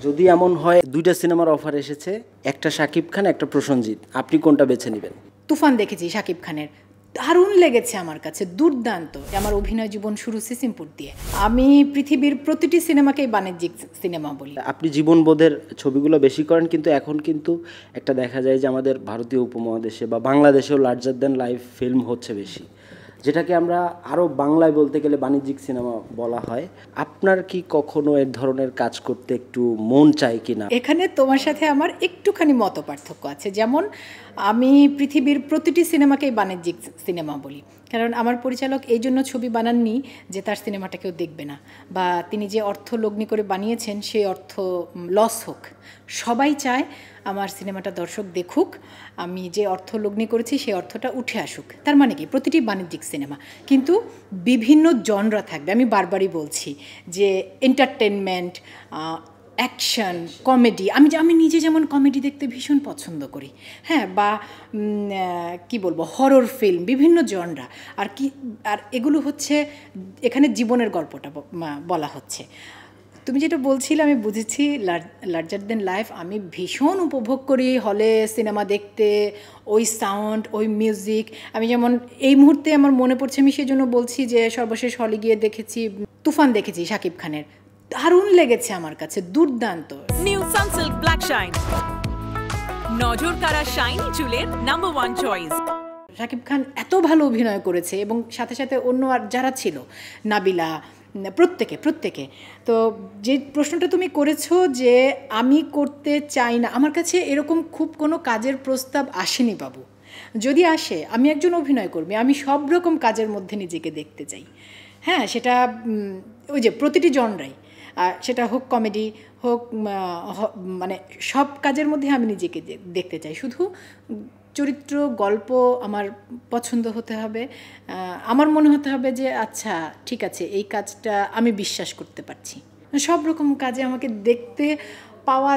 যদি এমন হয় দুইটা সিনেমার অফার এসেছে, একটা শাকিব খান একটা প্রসেনজিৎ, আপনি কোনটা বেছে নেবেন? তুফান দেখেছি শাকিব খানের, দারুণ লেগেছে আমার কাছে, দুর্দান্ত। আমার অভিনয় জীবন শুরু সিসিমপুর দিয়ে। আমি পৃথিবীর প্রতিটি সিনেমাকেই বাণিজ্যিক সিনেমা বলি। আপনি জীবনবোধের ছবিগুলো বেশি করেন, কিন্তু এখন কিন্তু একটা দেখা যায় যে আমাদের ভারতীয় উপমহাদেশে বা বাংলাদেশেও লার্জার দ্যান লাইফ ফিল্ম হচ্ছে বেশি, যেটাকে আমরা আরও বাংলায় বলতে গেলে বাণিজ্যিক সিনেমা বলা হয়। আপনার কি কখনো এর ধরনের কাজ করতে একটু মন চায় কি না? এখানে তোমার সাথে আমার একটুখানি মত পার্থক্য আছে। যেমন আমি পৃথিবীর প্রতিটি সিনেমাকেই বাণিজ্যিক সিনেমা বলি, কারণ আমার পরিচালক এই জন্য ছবি বানাননি যে তার সিনেমাটা কেউ দেখবে না, বা তিনি যে অর্থ লগ্নি করে বানিয়েছেন সেই অর্থ লস হোক। সবাই চায় আমার সিনেমাটা দর্শক দেখুক, আমি যে অর্থ লগ্নি করেছি সেই অর্থটা উঠে আসুক। তার মানে কি, প্রতিটি বাণিজ্যিক সিনেমা, কিন্তু বিভিন্ন জনরা থাকবে। আমি বারবারই বলছি যে এন্টারটেনমেন্ট, অ্যাকশন, কমেডি। আমি নিজে যেমন কমেডি দেখতে ভীষণ পছন্দ করি, হ্যাঁ, বা কি বলবো, হরর ফিল্ম, বিভিন্ন জনরা। আর এগুলো হচ্ছে এখানে জীবনের গল্পটা বলা হচ্ছে। তুমি যেটা বলছিলে আমি বুঝেছি, লার্জার দেন লাইফ আমি ভীষণ উপভোগ করি হলে সিনেমা দেখতে, ওই সাউন্ড, ওই মিউজিক। আমি যেমন এই মুহূর্তে আমার মনে পড়ছে, আমি সেই জন্য বলছি যে সর্বশেষ হলে গিয়ে দেখেছি তুফান দেখেছি শাকিব খানের, দারুণ লেগেছে আমার কাছে, দুর্দান্ত। নিউ সানসিল্ক ব্ল্যাক শাইন, নজর কাড়া শাইনি চুলের নাম্বার 1 চয়েস। শাকিব খান এত ভালো অভিনয় করেছে, এবং সাথে সাথে অন্য আর যারা ছিল, নাবিলা, প্রত্যেকে। তো যে প্রশ্নটা তুমি করেছো যে আমি করতে চাই না, আমার কাছে এরকম খুব কোনো কাজের প্রস্তাব আসেনি বাবু। যদি আসে, আমি একজন অভিনয় কর্মী, আমি সব রকম কাজের মধ্যে নিজেকে দেখতে চাই। হ্যাঁ, সেটা ওই যে প্রতিটি জনরাই, সেটা হোক কমেডি হোক, মানে সব কাজের মধ্যে আমি নিজেকে দেখতে চাই। শুধু চরিত্র, গল্প আমার পছন্দ হতে হবে, আমার মনে হতে হবে যে আচ্ছা ঠিক আছে, এই কাজটা আমি বিশ্বাস করতে পারছি। সব রকম কাজে আমাকে দেখতে পাওয়া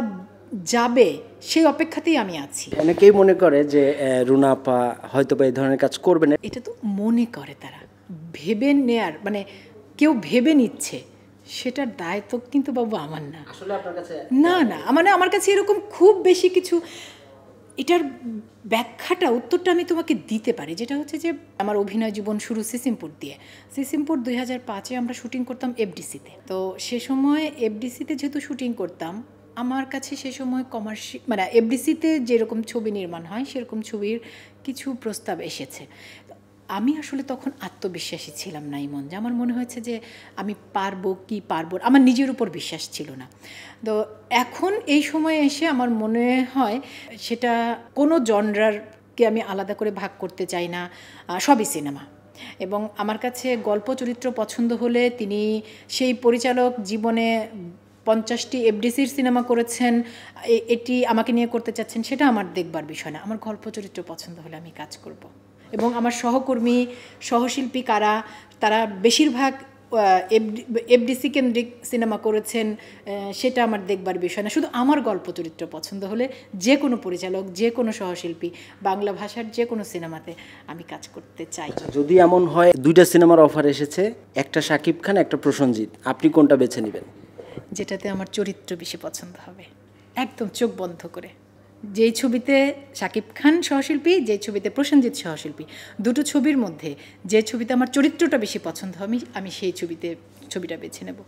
যাবে সেই অপেক্ষাতেই আমি আছি। অনেকেই মনে করে যে রুনা আপা হয়তো বা এই ধরনের কাজ করবে না। এটা তো মনে করে তারা, ভেবে নেয়ার, মানে কেউ ভেবে নিচ্ছে, সেটার দায়িত্ব কিন্তু বাবু আমার না। আসলে আপনার কাছে না, মানে আমার কাছে এরকম খুব বেশি কিছু, এটার ব্যাখ্যাটা, উত্তরটা আমি তোমাকে দিতে পারি, যেটা হচ্ছে যে আমার অভিনয় জীবন শুরু সিসিমপুর দিয়ে। সিসিমপুর 2005-এ আমরা শুটিং করতাম এফডিসিতে। তো সে সময় এফডিসিতে যেহেতু শুটিং করতাম, আমার কাছে সে সময় মানে এফডিসিতে যেরকম ছবি নির্মাণ হয় সেরকম ছবির কিছু প্রস্তাব এসেছে। আমি আসলে তখন আত্মবিশ্বাসী ছিলাম না, ইমন, যে আমার মনে হয়েছে যে আমি পারবো কি পারবো, আমার নিজের উপর বিশ্বাস ছিল না। তো এখন এই সময়ে এসে আমার মনে হয় সেটা কোনো জনরারকে আমি আলাদা করে ভাগ করতে চাই না, সবই সিনেমা। এবং আমার কাছে গল্প চরিত্র পছন্দ হলে তিনি সেই পরিচালক জীবনে 50টি এফডিসির সিনেমা করেছেন, এটি আমাকে নিয়ে করতে চাচ্ছেন, সেটা আমার দেখবার বিষয় না। আমার গল্প চরিত্র পছন্দ হলে আমি কাজ করব। এবং আমার সহকর্মী, সহশিল্পী কারা, তারা বেশিরভাগ এফডিসি কেন্দ্রিক সিনেমা করেছেন, সেটা আমার দেখবার বিষয় না। শুধু আমার গল্প চরিত্র পছন্দ হলে যে কোনো পরিচালক, যে কোনো সহশিল্পী, বাংলা ভাষার যে কোনো সিনেমাতে আমি কাজ করতে চাই। যদি এমন হয় দুইটা সিনেমার অফার এসেছে, একটা শাকিব খান একটা প্রসেনজিৎ, আপনি কোনটা বেছে নেবেন? যেটাতে আমার চরিত্র বেশি পছন্দ হবে, একদম চোখ বন্ধ করে। যেই ছবিতে শাকিব খান সহশিল্পী, যেই ছবিতে প্রসেনজিৎ সহশিল্পী, দুটো ছবির মধ্যে যে ছবিতে আমার চরিত্রটা বেশি পছন্দ হবে, আমি সেই ছবিটা বেছে নেব।